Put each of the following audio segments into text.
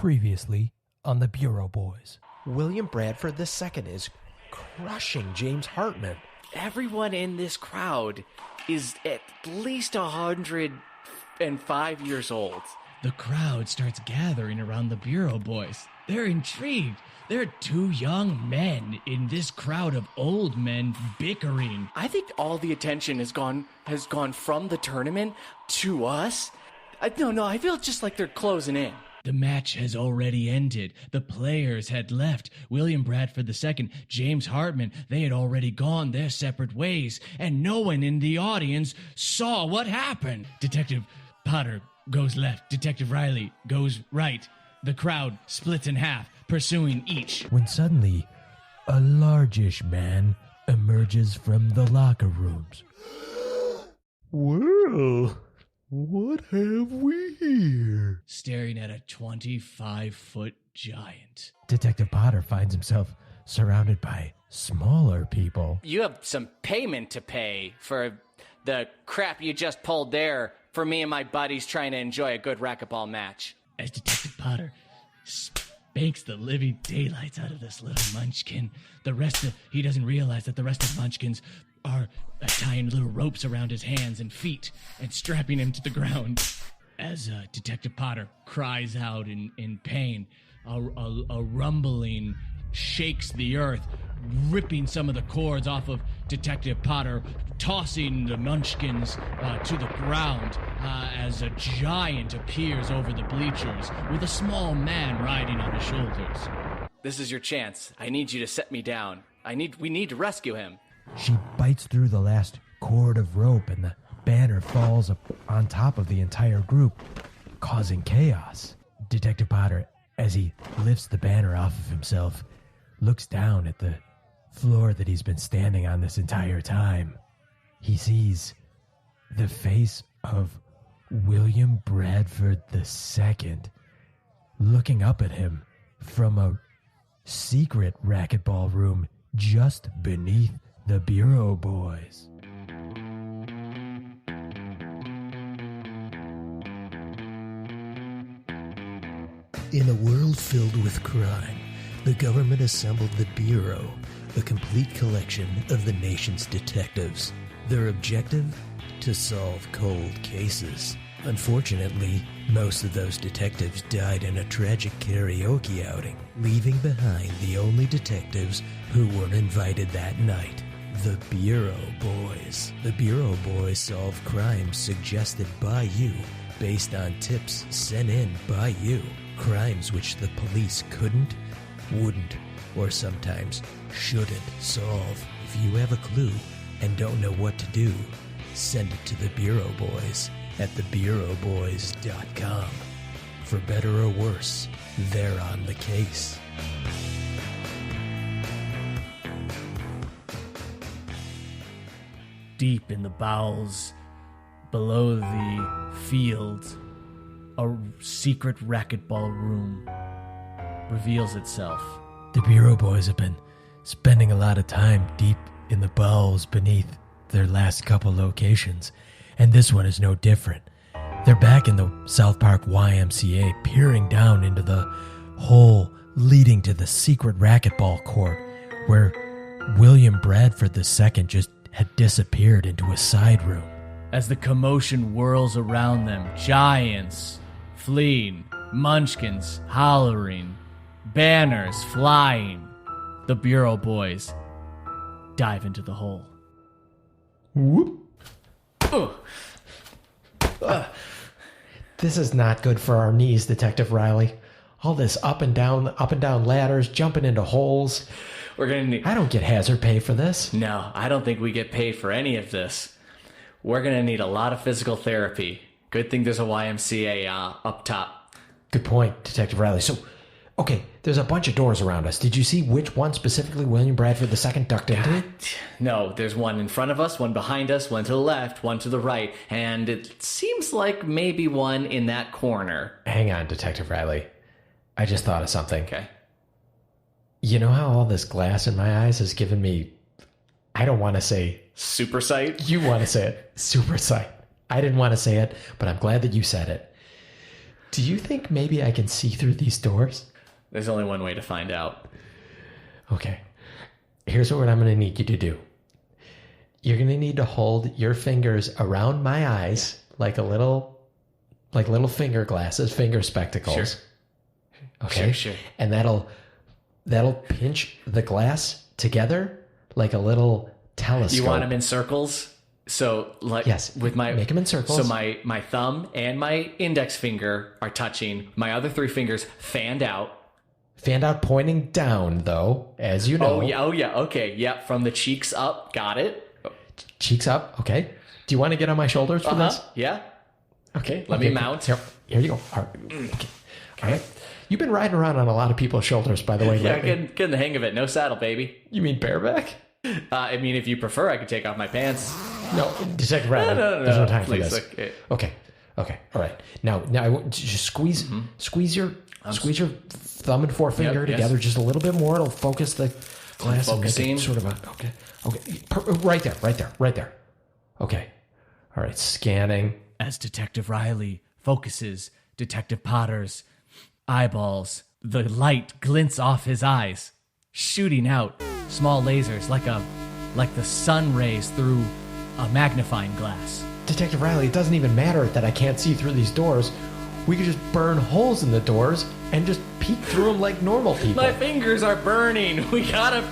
Previously on the Bureau Boys. William Bradford II is crushing James Hartman. Everyone in this crowd is at least 105 years old. The crowd starts gathering around the Bureau Boys. They're intrigued. There are two young men in this crowd of old men bickering. I think all the attention has gone from the tournament to us. I feel just like they're closing in. The match has already ended. The players had left. William Bradford II, James Hartman, they had already gone their separate ways, and no one in the audience saw what happened. Detective Potter goes left. Detective Riley goes right. The crowd splits in half, pursuing each. When suddenly, a largish man emerges from the locker rooms. Well, what have we here? Staring at a 25-foot giant. Detective Potter finds himself surrounded by smaller people. You have some payment to pay for the crap you just pulled there for me and my buddies trying to enjoy a good racquetball match. As Detective Potter spanks the living daylights out of this little munchkin, he doesn't realize that the rest of the munchkins are tying little ropes around his hands and feet and strapping him to the ground. As Detective Potter cries out in pain, a rumbling shakes the earth, ripping some of the cords off of Detective Potter, tossing the munchkins to the ground as a giant appears over the bleachers with a small man riding on his shoulders. This is your chance. I need you to set me down. We need to rescue him. She bites through the last cord of rope and the banner falls up on top of the entire group, causing chaos. Detective Potter, as he lifts the banner off of himself, looks down at the floor that he's been standing on this entire time. He sees the face of William Bradford II looking up at him from a secret racquetball room just beneath the Bureau Boys. In a world filled with crime, the government assembled the Bureau, a complete collection of the nation's detectives. Their objective? To solve cold cases. Unfortunately, most of those detectives died in a tragic karaoke outing, leaving behind the only detectives who weren't invited that night. The Bureau Boys. The Bureau Boys solve crimes suggested by you, based on tips sent in by you. Crimes which the police couldn't, wouldn't, or sometimes shouldn't solve. If you have a clue and don't know what to do, send it to the Bureau Boys at thebureauboys.com. For better or worse, they're on the case. Deep in the bowels, below the field, a secret racquetball room reveals itself. The Bureau Boys have been spending a lot of time deep in the bowels beneath their last couple locations, and this one is no different. They're back in the South Park YMCA, peering down into the hole leading to the secret racquetball court, where William Bradford II just had disappeared into a side room. As the commotion whirls around them, giants fleeing, munchkins hollering, banners flying, the Bureau Boys dive into the hole. Whoop. This is not good for our knees, Detective Riley. All this up and down ladders, jumping into holes. I don't get hazard pay for this. No, I don't think we get paid for any of this. We're gonna need a lot of physical therapy. Good thing there's a YMCA up top. Good point, Detective Riley. So, okay, there's a bunch of doors around us. Did you see which one specifically William Bradford II ducked into? No, there's one in front of us, one behind us, one to the left, one to the right, and it seems like maybe one in that corner. Hang on, Detective Riley. I just thought of something. Okay. You know how all this glass in my eyes has given me, I don't want to say... Super sight? You want to say it. Super sight. I didn't want to say it, but I'm glad that you said it. Do you think maybe I can see through these doors? There's only one way to find out. Okay. Here's what I'm going to need you to do. You're going to need to hold your fingers around my eyes like little finger glasses, finger spectacles. Sure. Okay. Sure. And that'll pinch the glass together like a little telescope. You want them in circles? So, like, Yes. with my Make them in circles. So my thumb and my index finger are touching. My other 3 fingers fanned out. Fanned out, pointing down, though, as you know. Oh yeah. Okay. Yep. From the cheeks up. Got it. Cheeks up. Okay. Do you want to get on my shoulders for this? Yeah. Okay. Let me mount. Here you go. All right. Okay. All right. You've been riding around on a lot of people's shoulders, by the way. Yeah, lately. getting the hang of it. No saddle, baby. You mean bareback? I mean, if you prefer, I could take off my pants. No, Detective Riley. No. There's no time Please, for this. okay. Okay. All right. Now I want to just squeeze your thumb and forefinger Yep, yes. together just a little bit more. It'll focus the glass and make Focusing. it sort of a okay. Right there. Okay. All right. Scanning. As Detective Riley focuses Detective Potter's eyeballs, the light glints off his eyes, shooting out small lasers like the sun rays through a magnifying glass. Detective Riley, it doesn't even matter that I can't see through these doors. We could just burn holes in the doors and just peek through them like normal people. My fingers are burning. We gotta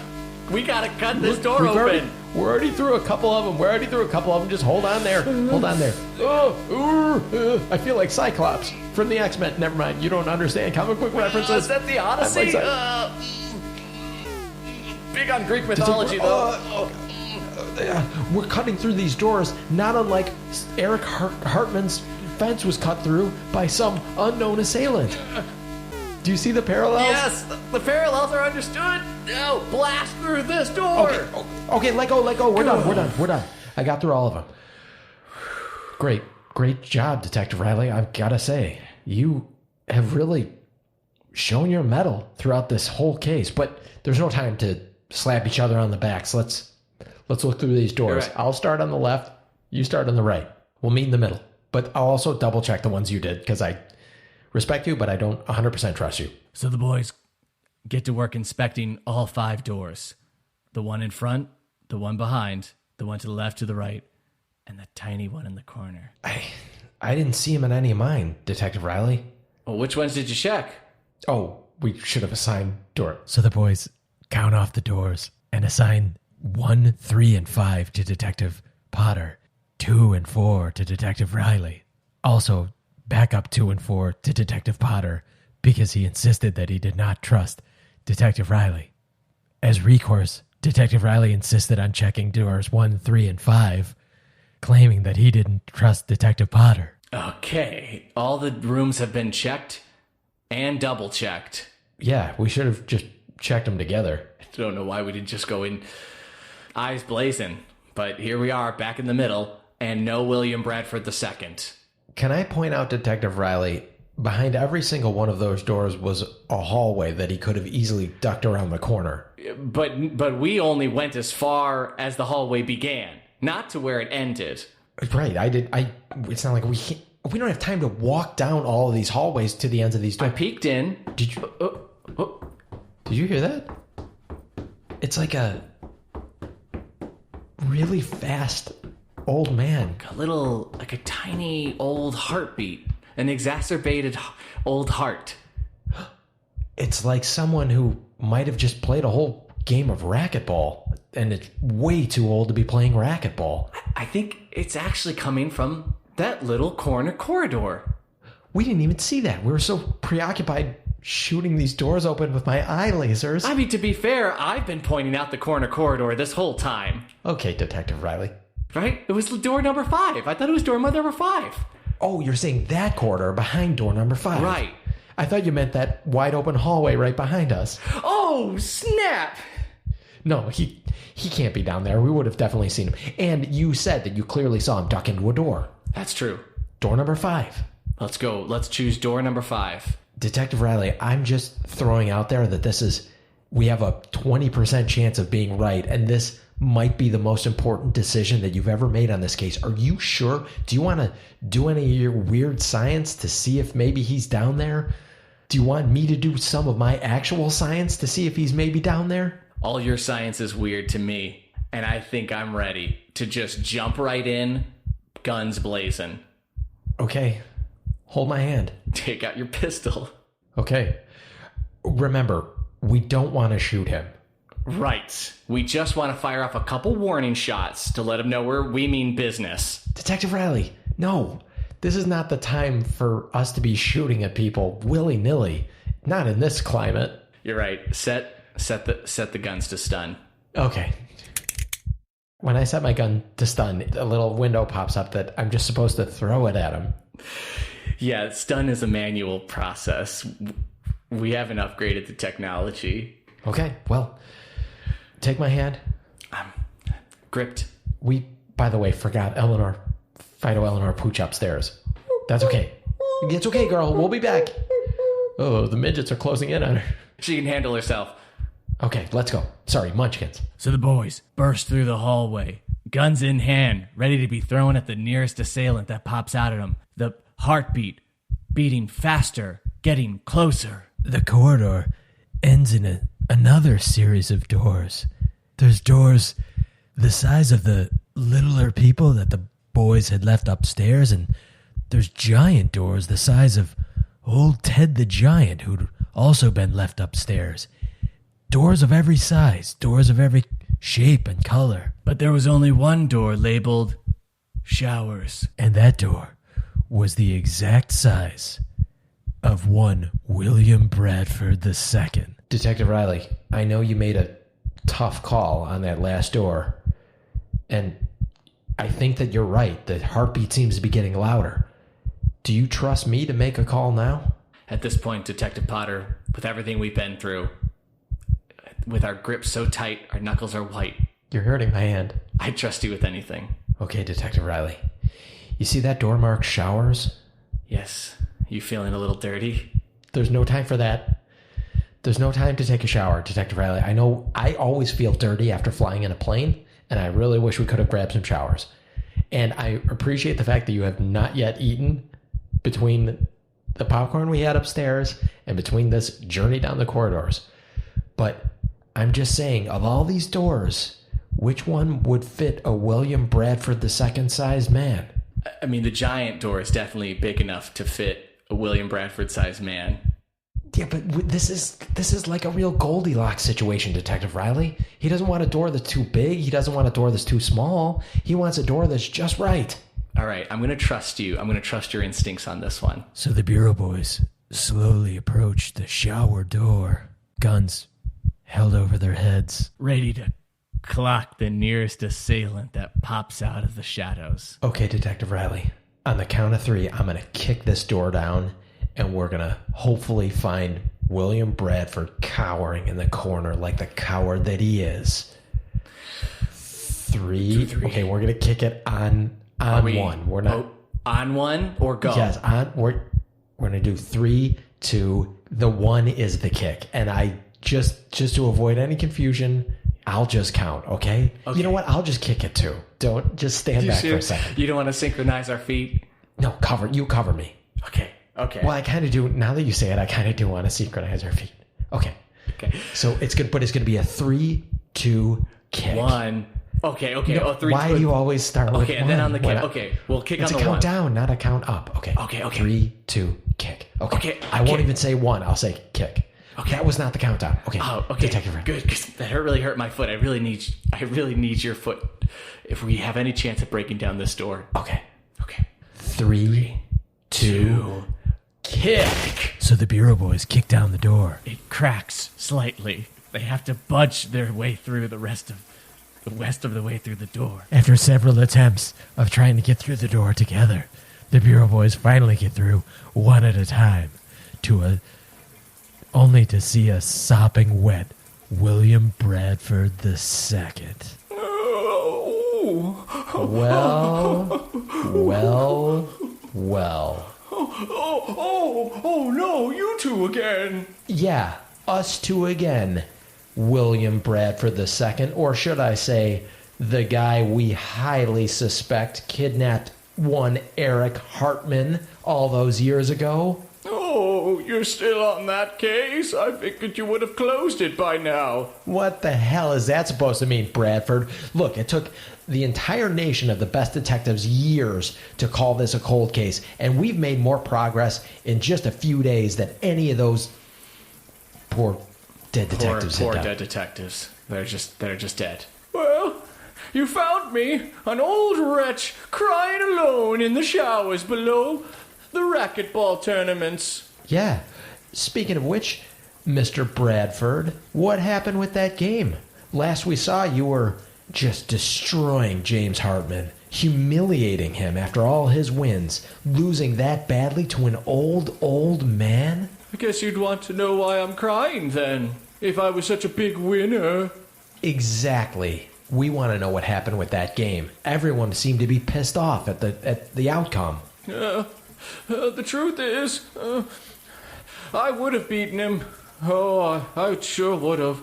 cut this door We've open. We're already through a couple of them. Just hold on there. I feel like Cyclops from the X-Men. Never mind. You don't understand comic book references. Is that the Odyssey? Big on Greek mythology, though. We're cutting through these doors, not unlike Eric Hartman's fence was cut through by some unknown assailant. Do you see the parallels? Yes, the parallels are understood. Now blast through this door. Okay, let go. We're done. I got through all of them. Great job, Detective Riley. I've got to say, you have really shown your mettle throughout this whole case. But there's no time to slap each other on the backs. Let's look through these doors. Right. I'll start on the left. You start on the right. We'll meet in the middle. But I'll also double check the ones you did because I respect you, but I don't 100% trust you. So the boys get to work inspecting all 5 doors. The one in front, the one behind, the one to the left, to the right, and the tiny one in the corner. I didn't see him in any of mine, Detective Riley. Well, which ones did you check? Oh, we should have assigned door. So the boys count off the doors and assign 1, 3, and 5 to Detective Potter, 2 and 4 to Detective Riley. Also, back up 2 and 4 to Detective Potter because he insisted that he did not trust Detective Riley. As recourse, Detective Riley insisted on checking doors 1, 3, and 5, claiming that he didn't trust Detective Potter. Okay, all the rooms have been checked and double checked. Yeah, we should have just checked them together. I don't know why we didn't just go in eyes blazing, but here we are back in the middle, and no William Bradford II. Can I point out, Detective Riley, behind every single one of those doors was a hallway that he could have easily ducked around the corner. But we only went as far as the hallway began, not to where it ended. Right, it's not like we don't have time to walk down all of these hallways to the ends of these I doors. peeked in. Did you hear that? It's like a really fast old man. Like a tiny old heartbeat. An exacerbated old heart. It's like someone who might have just played a whole game of racquetball and it's way too old to be playing racquetball. I think it's actually coming from that little corridor. We didn't even see that. We were so preoccupied shooting these doors open with my eye lasers. I mean, to be fair, I've been pointing out the corridor this whole time. Okay, Detective Riley. Right? It was door number 5. I thought it was door number 5. Oh, you're saying that corridor behind door number 5. Right. I thought you meant that wide open hallway right behind us. Oh, snap! No, he can't be down there. We would have definitely seen him. And you said that you clearly saw him duck into a door. That's true. Door number 5. Let's go. Let's choose door number 5. Detective Riley, I'm just throwing out there that we have a 20% chance of being right, and this might be the most important decision that you've ever made on this case. Are you sure? Do you want to do any of your weird science to see if maybe he's down there? Do you want me to do some of my actual science to see if he's maybe down there? All your science is weird to me, and I think I'm ready to just jump right in, guns blazing. Okay. Hold my hand. Take out your pistol. Okay. Remember, we don't want to shoot him. Right. We just want to fire off a couple warning shots to let him know we mean business. Detective Riley, no. This is not the time for us to be shooting at people willy-nilly. Not in this climate. You're right. Set the guns to stun. Okay. When I set my gun to stun, a little window pops up that I'm just supposed to throw it at him. Yeah, stun is a manual process. We haven't upgraded the technology. Okay, well, take my hand. I'm gripped. We, by the way, forgot Fido Eleanor Pooch upstairs. That's okay. It's okay, girl. We'll be back. Oh, the midgets are closing in on her. She can handle herself. Okay, let's go. Sorry, munchkins. So the boys burst through the hallway, guns in hand, ready to be thrown at the nearest assailant that pops out at them. The heartbeat beating faster, getting closer. The corridor ends in another series of doors. There's doors the size of the littler people that the boys had left upstairs, and there's giant doors the size of old Ted the Giant, who'd also been left upstairs. Doors of every size, doors of every shape and color. But there was only one door labeled showers. And that door was the exact size of one William Bradford II. Detective Riley, I know you made a tough call on that last door, and I think that you're right. The heartbeat seems to be getting louder. Do you trust me to make a call now? At this point, Detective Potter, with everything we've been through, with our grip so tight, our knuckles are white. You're hurting my hand. I trust you with anything. Okay, Detective Riley. You see that door marked showers? Yes. You feeling a little dirty? There's no time for that. There's no time to take a shower, Detective Riley. I know I always feel dirty after flying in a plane, and I really wish we could have grabbed some showers. And I appreciate the fact that you have not yet eaten between the popcorn we had upstairs and between this journey down the corridors. But I'm just saying, of all these doors, which one would fit a William Bradford II sized man? I mean, the giant door is definitely big enough to fit a William Bradford-sized man. Yeah, but this is like a real Goldilocks situation, Detective Riley. He doesn't want a door that's too big. He doesn't want a door that's too small. He wants a door that's just right. All right, I'm going to trust you. I'm going to trust your instincts on this one. So the Bureau boys slowly approached the shower door, guns held over their heads. Ready to clock the nearest assailant that pops out of the shadows. Okay, Detective Riley. On the count of 3, I'm going to kick this door down, and we're going to hopefully find William Bradford cowering in the corner like the coward that he is. 3. Okay, we're going to kick it on 1. We're not on 1 or go. Yes, we're going to do 3, 2. The 1 is the kick, and I just to avoid any confusion, I'll just count. Okay. You know what? I'll just kick it too. Don't just stand back for a second. You don't want to synchronize our feet? No, cover me. Okay. Well, I kind of do. Now that you say it, I kind of do want to synchronize our feet. Okay. So it's good, but it's going to be a 3, 2 kick. 1. Okay. You know, 3. Why do you always start with 1? Okay, and then on the kick. Okay, we'll kick on the 1. It's a count down, not a count up. Okay. 3, 2, kick. Okay. I won't even say 1. I'll say kick. Okay. That was not the countdown. Okay. Oh, okay. Detective Riley. Good, because that really hurt my foot. I really need your foot if we have any chance of breaking down this door. Okay. 3, 2, kick. So the Bureau boys kick down the door. It cracks slightly. They have to budge their way through the rest of the way through the door. After several attempts of trying to get through the door together, the Bureau boys finally get through one at a time only to see a sopping wet William Bradford II. Well. Oh no, you two again. Yeah, us two again. William Bradford II, or should I say, the guy we highly suspect kidnapped one Eric Hartman all those years ago? Oh, you're still on that case? I figured you would have closed it by now. What the hell is that supposed to mean, Bradford? Look, it took the entire nation of the best detectives years to call this a cold case, and we've made more progress in just a few days than any of those poor dead detectives Poor had done. dead detectives. They're just dead. Well, you found me, an old wretch, crying alone in the showers below the racquetball tournaments. Yeah. Speaking of which, Mr. Bradford, what happened with that game? Last we saw, you were just destroying James Hartman, humiliating him after all his wins, losing that badly to an old man? I guess you'd want to know why I'm crying then, if I was such a big winner. Exactly. We want to know what happened with that game. Everyone seemed to be pissed off at the outcome. The truth is, I would have beaten him. Oh, I sure would have.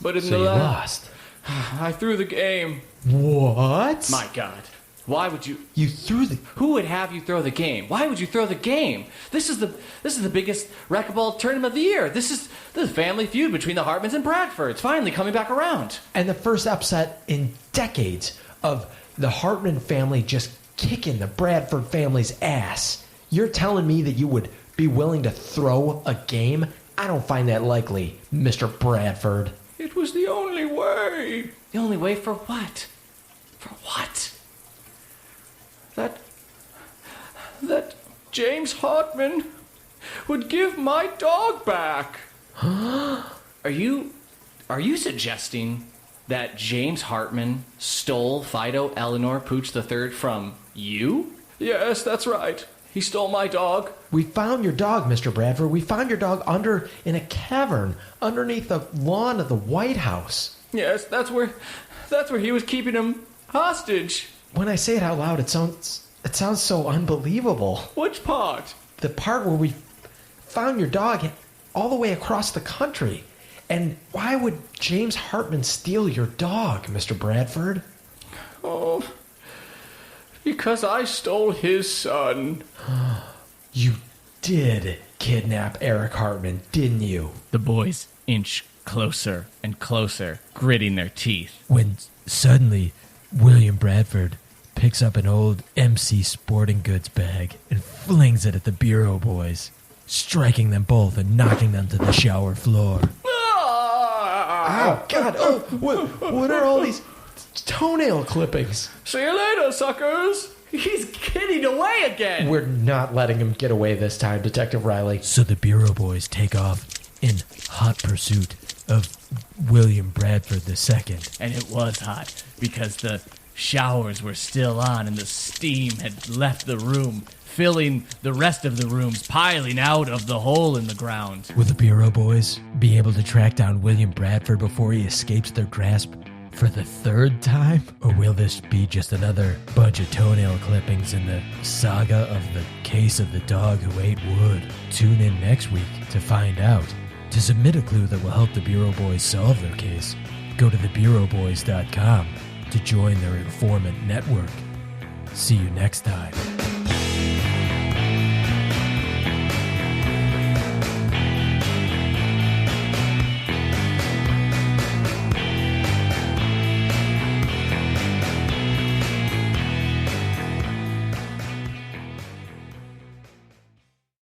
But in So the you last, lost. I threw the game. What? My God. Why would you? You threw the... Who would have you throw the game? Why would you throw the game? This is the biggest racquetball tournament of the year. This is family feud between the Hartmans and Bradfords finally coming back around. And the first upset in decades of the Hartman family just kicking the Bradford family's ass. You're telling me that you would be willing to throw a game? I don't find that likely, Mr. Bradford. It was the only way. The only way for what? For what? That James Hartman would give my dog back. Are you suggesting that James Hartman stole Fido Eleanor Pooch III from you? Yes, that's right. He stole my dog. We found your dog, Mr. Bradford. We found your dog in a cavern underneath the lawn of the White House. Yes, that's where he was keeping him hostage. When I say it out loud, it sounds so unbelievable. Which part? The part where we found your dog all the way across the country. And why would James Hartman steal your dog, Mr. Bradford? Oh, because I stole his son. You did kidnap Eric Hartman, didn't you? The boys inch closer and closer, gritting their teeth. When suddenly William Bradford picks up an old MC Sporting Goods bag and flings it at the Bureau boys, striking them both and knocking them to the shower floor. Oh, God. Oh, what are all these toenail clippings? See you later, suckers. He's getting away again. We're not letting him get away this time, Detective Riley. So the Bureau boys take off in hot pursuit of William Bradford II. And it was hot because the showers were still on and the steam had left the room, filling the rest of the rooms, piling out of the hole in the ground. Will the Bureau boys be able to track down William Bradford before he escapes their grasp for the third time? Or will this be just another bunch of toenail clippings in the saga of the case of the dog who ate wood? Tune in next week to find out. To submit a clue that will help the Bureau boys solve their case, go to thebureauboys.com to join their informant network. See you next time.